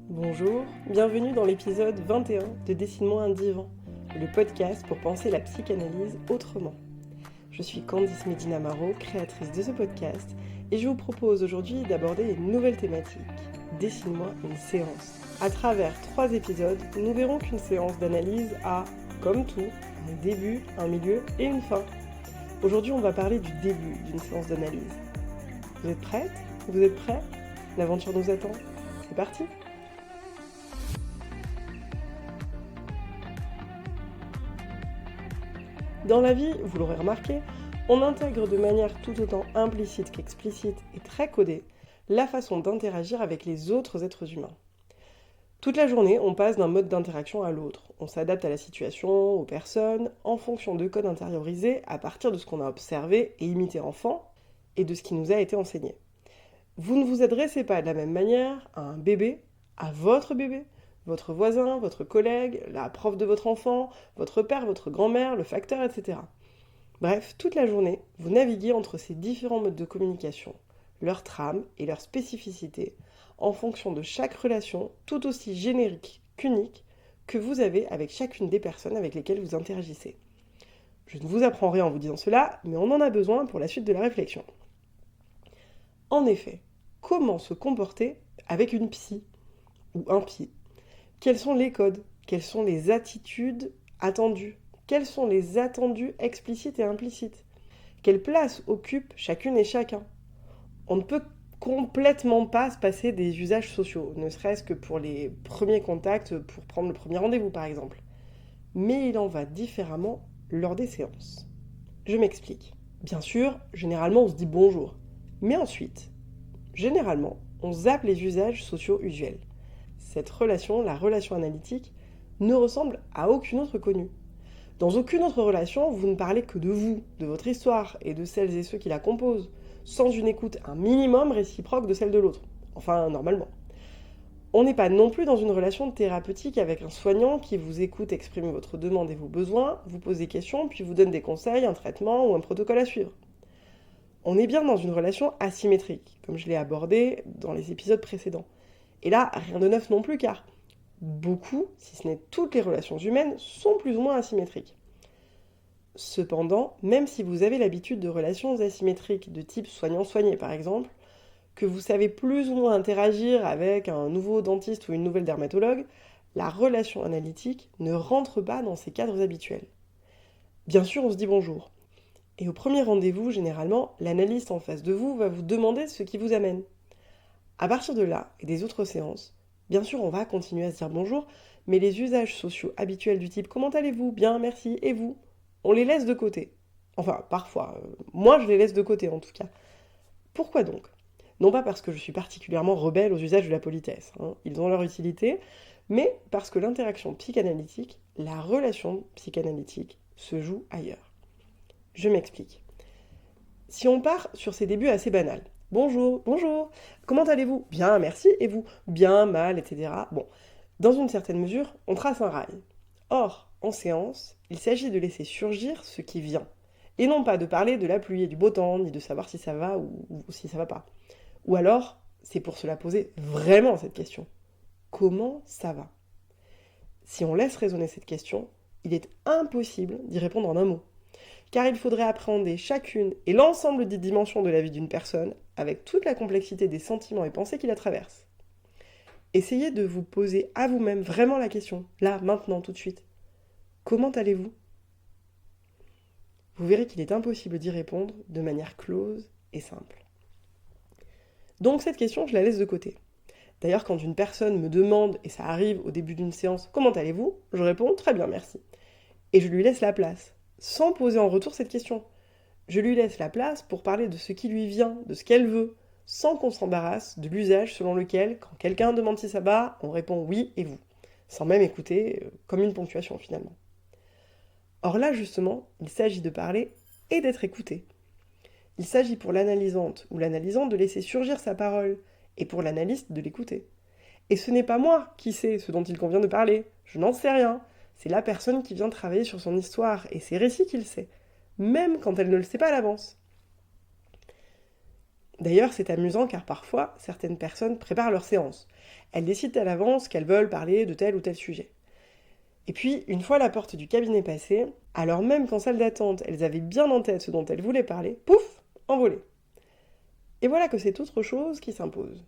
Bonjour, bienvenue dans l'épisode 21 de Dessine-moi un divan, le podcast pour penser la psychanalyse autrement. Je suis Candice Medina-Maro, créatrice de ce podcast, et je vous propose aujourd'hui d'aborder une nouvelle thématique, Dessine-moi une séance. À travers 3 épisodes, nous verrons qu'une séance d'analyse a, comme tout, un début, un milieu et une fin. Aujourd'hui, on va parler du début d'une séance d'analyse. Vous êtes prête ? Vous êtes prêts ? L'aventure nous attend. C'est parti ! Dans la vie, vous l'aurez remarqué, on intègre de manière tout autant implicite qu'explicite et très codée la façon d'interagir avec les autres êtres humains. Toute la journée, on passe d'un mode d'interaction à l'autre. On s'adapte à la situation, aux personnes, en fonction de codes intériorisés à partir de ce qu'on a observé et imité enfant et de ce qui nous a été enseigné. Vous ne vous adressez pas de la même manière à un bébé, à votre voisin, votre collègue, la prof de votre enfant, votre père, votre grand-mère, le facteur, etc. Bref, toute la journée, vous naviguez entre ces différents modes de communication, leurs trames et leurs spécificités, en fonction de chaque relation tout aussi générique qu'unique que vous avez avec chacune des personnes avec lesquelles vous interagissez. Je ne vous apprends rien en vous disant cela, mais on en a besoin pour la suite de la réflexion. En effet, comment se comporter avec une psy ou un psy ? Quels sont les codes ? Quelles sont les attitudes attendues ? Quels sont les attendus explicites et implicites ? Quelle place occupe chacune et chacun ? On ne peut complètement pas se passer des usages sociaux, ne serait-ce que pour les premiers contacts, pour prendre le premier rendez-vous par exemple. Mais il en va différemment lors des séances. Je m'explique. Bien sûr, généralement on se dit bonjour. Mais ensuite, généralement, on zappe les usages sociaux usuels. Cette relation, la relation analytique, ne ressemble à aucune autre connue. Dans aucune autre relation, vous ne parlez que de vous, de votre histoire et de celles et ceux qui la composent, sans une écoute un minimum réciproque de celle de l'autre. Enfin, normalement. On n'est pas non plus dans une relation thérapeutique avec un soignant qui vous écoute exprimer votre demande et vos besoins, vous pose des questions, puis vous donne des conseils, un traitement ou un protocole à suivre. On est bien dans une relation asymétrique, comme je l'ai abordé dans les épisodes précédents. Et là, rien de neuf non plus, car beaucoup, si ce n'est toutes les relations humaines, sont plus ou moins asymétriques. Cependant, même si vous avez l'habitude de relations asymétriques de type soignant-soigné par exemple, que vous savez plus ou moins interagir avec un nouveau dentiste ou une nouvelle dermatologue, la relation analytique ne rentre pas dans ces cadres habituels. Bien sûr, on se dit bonjour. Et au premier rendez-vous, généralement, l'analyste en face de vous va vous demander ce qui vous amène. À partir de là, et des autres séances, bien sûr on va continuer à se dire bonjour, mais les usages sociaux habituels du type « Comment allez-vous ? Bien, merci, et vous ?» on les laisse de côté. Enfin, parfois, moi je les laisse de côté en tout cas. Pourquoi donc ? Non pas parce que je suis particulièrement rebelle aux usages de la politesse, ils ont leur utilité, mais parce que l'interaction psychanalytique, la relation psychanalytique, se joue ailleurs. Je m'explique. Si on part sur ces débuts assez banals, bonjour, bonjour, comment allez-vous ? Bien, merci, et vous ? Bien, mal, etc. Bon, dans une certaine mesure, on trace un rail. Or, en séance, il s'agit de laisser surgir ce qui vient, et non pas de parler de la pluie et du beau temps, ni de savoir si ça va ou si ça va pas. Ou alors, c'est pour cela poser vraiment cette question. Comment ça va ? Si on laisse résonner cette question, il est impossible d'y répondre en un mot. Car il faudrait appréhender chacune et l'ensemble des dimensions de la vie d'une personne, avec toute la complexité des sentiments et pensées qui la traversent. Essayez de vous poser à vous-même vraiment la question, là, maintenant, tout de suite. Comment allez-vous ? Vous verrez qu'il est impossible d'y répondre de manière close et simple. Donc cette question, je la laisse de côté. D'ailleurs, quand une personne me demande, et ça arrive au début d'une séance, « Comment allez-vous ?» je réponds « Très bien, merci ». Et je lui laisse la place, sans poser en retour cette question. Je lui laisse la place pour parler de ce qui lui vient, de ce qu'elle veut, sans qu'on s'embarrasse de l'usage selon lequel, quand quelqu'un demande si ça va, on répond oui et vous, sans même écouter, comme une ponctuation finalement. Or là, justement, il s'agit de parler et d'être écouté. Il s'agit pour l'analysante ou l'analysant de laisser surgir sa parole, et pour l'analyste de l'écouter. Et ce n'est pas moi qui sais ce dont il convient de parler, je n'en sais rien. C'est la personne qui vient travailler sur son histoire et ses récits qu'il sait, même quand elle ne le sait pas à l'avance. D'ailleurs, c'est amusant car parfois, certaines personnes préparent leur séance. Elles décident à l'avance qu'elles veulent parler de tel ou tel sujet. Et puis, une fois la porte du cabinet passée, alors même qu'en salle d'attente, elles avaient bien en tête ce dont elles voulaient parler, pouf, envolé. Et voilà que c'est autre chose qui s'impose.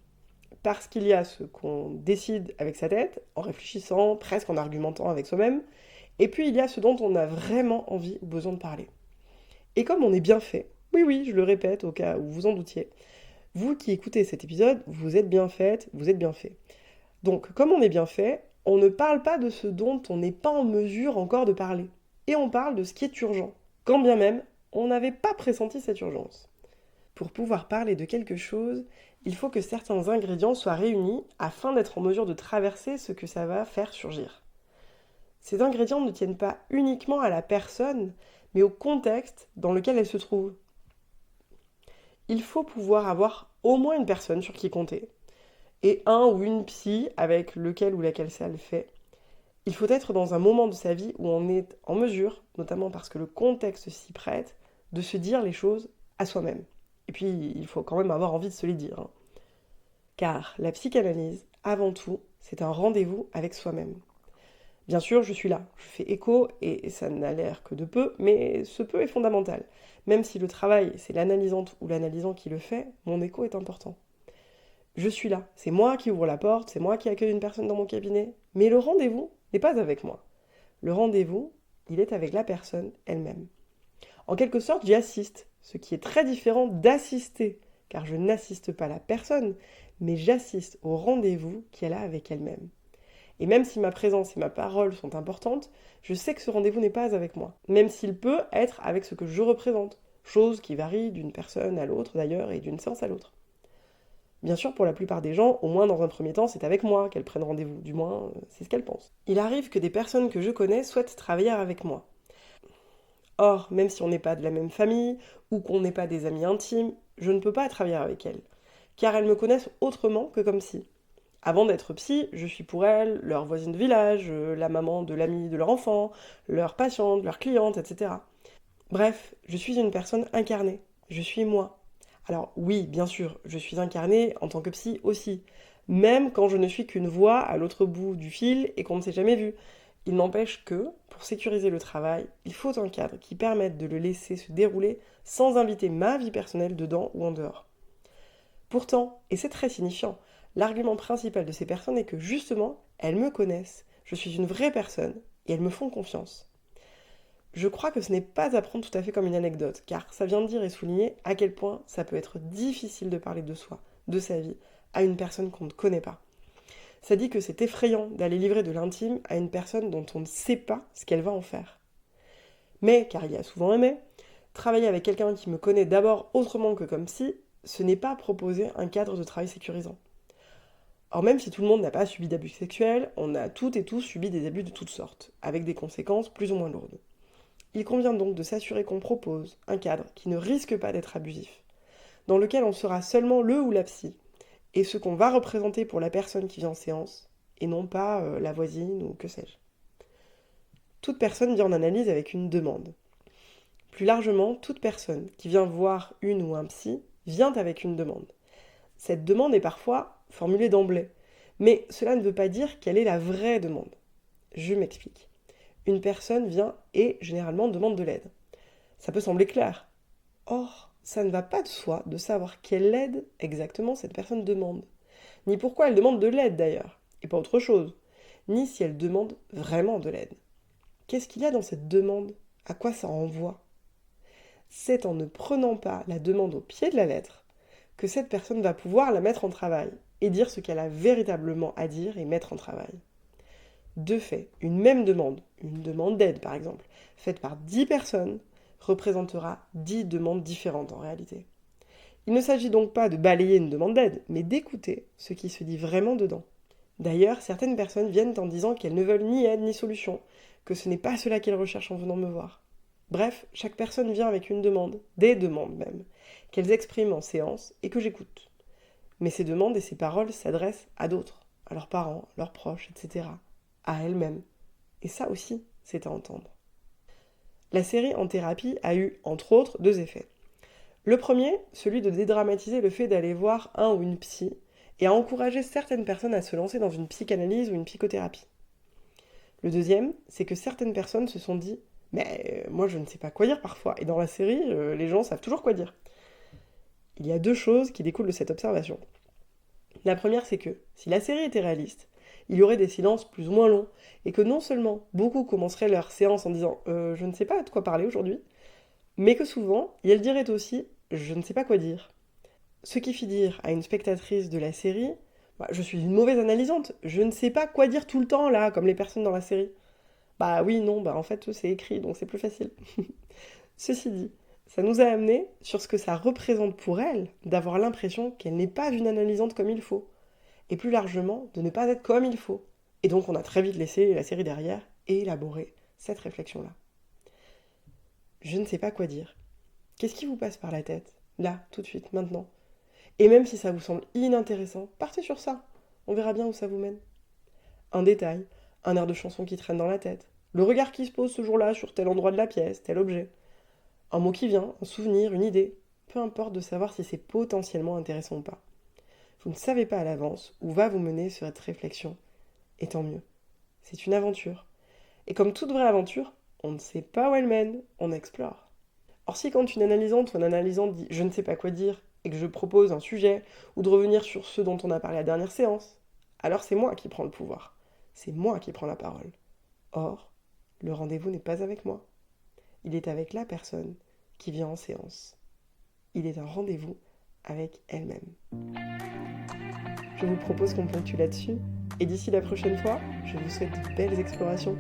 Parce qu'il y a ce qu'on décide avec sa tête, en réfléchissant, presque en argumentant avec soi-même, et puis il y a ce dont on a vraiment envie ou besoin de parler. Et comme on est bien fait, oui oui, je le répète au cas où vous en doutiez, vous qui écoutez cet épisode, vous êtes bien faite, vous êtes bien fait. Donc comme on est bien fait, on ne parle pas de ce dont on n'est pas en mesure encore de parler. Et on parle de ce qui est urgent, quand bien même on n'avait pas pressenti cette urgence. Pour pouvoir parler de quelque chose, il faut que certains ingrédients soient réunis afin d'être en mesure de traverser ce que ça va faire surgir. Ces ingrédients ne tiennent pas uniquement à la personne, mais au contexte dans lequel elle se trouve. Il faut pouvoir avoir au moins une personne sur qui compter, et un ou une psy avec lequel ou laquelle ça le fait. Il faut être dans un moment de sa vie où on est en mesure, notamment parce que le contexte s'y prête, de se dire les choses à soi-même. Et puis, il faut quand même avoir envie de se les dire. Car la psychanalyse, avant tout, c'est un rendez-vous avec soi-même. Bien sûr, je suis là, je fais écho, et ça n'a l'air que de peu, mais ce peu est fondamental. Même si le travail, c'est l'analysante ou l'analysant qui le fait, mon écho est important. Je suis là, c'est moi qui ouvre la porte, c'est moi qui accueille une personne dans mon cabinet, mais le rendez-vous n'est pas avec moi. Le rendez-vous, il est avec la personne elle-même. En quelque sorte, j'y assiste, ce qui est très différent d'assister, car je n'assiste pas la personne, mais j'assiste au rendez-vous qu'elle a avec elle-même. Et même si ma présence et ma parole sont importantes, je sais que ce rendez-vous n'est pas avec moi, même s'il peut être avec ce que je représente, chose qui varie d'une personne à l'autre d'ailleurs et d'une séance à l'autre. Bien sûr, pour la plupart des gens, au moins dans un premier temps, c'est avec moi qu'elles prennent rendez-vous, du moins, c'est ce qu'elles pensent. Il arrive que des personnes que je connais souhaitent travailler avec moi. Or, même si on n'est pas de la même famille, ou qu'on n'est pas des amis intimes, je ne peux pas travailler avec elles, car elles me connaissent autrement que comme psy. Avant d'être psy, je suis pour elles leur voisine de village, la maman de l'ami de leur enfant, leur patiente, leur cliente, etc. Bref, je suis une personne incarnée, je suis moi. Alors oui, bien sûr, je suis incarnée en tant que psy aussi, même quand je ne suis qu'une voix à l'autre bout du fil et qu'on ne s'est jamais vu. Il n'empêche que, pour sécuriser le travail, il faut un cadre qui permette de le laisser se dérouler sans inviter ma vie personnelle dedans ou en dehors. Pourtant, et c'est très signifiant, l'argument principal de ces personnes est que justement, elles me connaissent, je suis une vraie personne et elles me font confiance. Je crois que ce n'est pas à prendre tout à fait comme une anecdote, car ça vient de dire et souligner à quel point ça peut être difficile de parler de soi, de sa vie, à une personne qu'on ne connaît pas. Ça dit que c'est effrayant d'aller livrer de l'intime à une personne dont on ne sait pas ce qu'elle va en faire. Mais, car il y a souvent un mais, travailler avec quelqu'un qui me connaît d'abord autrement que comme si, ce n'est pas proposer un cadre de travail sécurisant. Or même si tout le monde n'a pas subi d'abus sexuels, on a toutes et tous subi des abus de toutes sortes, avec des conséquences plus ou moins lourdes. Il convient donc de s'assurer qu'on propose un cadre qui ne risque pas d'être abusif, dans lequel on sera seulement le ou la psy, et ce qu'on va représenter pour la personne qui vient en séance, et non pas la voisine ou que sais-je. Toute personne vient en analyse avec une demande. Plus largement, toute personne qui vient voir une ou un psy vient avec une demande. Cette demande est parfois formulée d'emblée, mais cela ne veut pas dire qu'elle est la vraie demande. Je m'explique. Une personne vient et généralement demande de l'aide. Ça peut sembler clair. Or, ça ne va pas de soi de savoir quelle aide exactement cette personne demande, ni pourquoi elle demande de l'aide d'ailleurs, et pas autre chose, ni si elle demande vraiment de l'aide. Qu'est-ce qu'il y a dans cette demande? À quoi ça renvoie? C'est en ne prenant pas la demande au pied de la lettre que cette personne va pouvoir la mettre en travail et dire ce qu'elle a véritablement à dire et mettre en travail. De fait, une même demande, une demande d'aide par exemple, faite par 10 personnes, représentera 10 demandes différentes en réalité. Il ne s'agit donc pas de balayer une demande d'aide, mais d'écouter ce qui se dit vraiment dedans. D'ailleurs, certaines personnes viennent en disant qu'elles ne veulent ni aide ni solution, que ce n'est pas cela qu'elles recherchent en venant me voir. Bref, chaque personne vient avec une demande, des demandes même, qu'elles expriment en séance et que j'écoute. Mais ces demandes et ces paroles s'adressent à d'autres, à leurs parents, leurs proches, etc., à elles-mêmes. Et ça aussi, c'est à entendre. La série En thérapie a eu, entre autres, 2 effets. Le premier, celui de dédramatiser le fait d'aller voir un ou une psy et à encourager certaines personnes à se lancer dans une psychanalyse ou une psychothérapie. Le deuxième, c'est que certaines personnes se sont dit mais moi je ne sais pas quoi dire parfois, et dans la série, les gens savent toujours quoi dire. Il y a deux choses qui découlent de cette observation. La première, c'est que si la série était réaliste, il y aurait des silences plus ou moins longs, et que non seulement beaucoup commenceraient leur séance en disant je ne sais pas de quoi parler aujourd'hui, mais que souvent, elles diraient aussi je ne sais pas quoi dire. Ce qui fit dire à une spectatrice de la série bah, je suis une mauvaise analysante, je ne sais pas quoi dire tout le temps là, comme les personnes dans la série. Bah oui, non, bah en fait c'est écrit, donc c'est plus facile. Ceci dit, ça nous a amené sur ce que ça représente pour elle d'avoir l'impression qu'elle n'est pas une analysante comme il faut, et plus largement de ne pas être comme il faut. Et donc on a très vite laissé la série derrière et élaboré cette réflexion-là. Je ne sais pas quoi dire. Qu'est-ce qui vous passe par la tête, là, tout de suite, maintenant? Et même si ça vous semble inintéressant, partez sur ça. On verra bien où ça vous mène. Un détail, un air de chanson qui traîne dans la tête, le regard qui se pose ce jour-là sur tel endroit de la pièce, tel objet. Un mot qui vient, un souvenir, une idée. Peu importe de savoir si c'est potentiellement intéressant ou pas. Vous ne savez pas à l'avance où va vous mener cette réflexion. Et tant mieux. C'est une aventure. Et comme toute vraie aventure, on ne sait pas où elle mène, on explore. Or si quand une analysante ou un analysant dit je ne sais pas quoi dire et que je propose un sujet ou de revenir sur ce dont on a parlé à la dernière séance, alors c'est moi qui prends le pouvoir. C'est moi qui prends la parole. Or, le rendez-vous n'est pas avec moi. Il est avec la personne qui vient en séance. Il est un rendez-vous avec elle-même. Je vous propose qu'on ponctue là-dessus. Et d'ici la prochaine fois, je vous souhaite de belles explorations.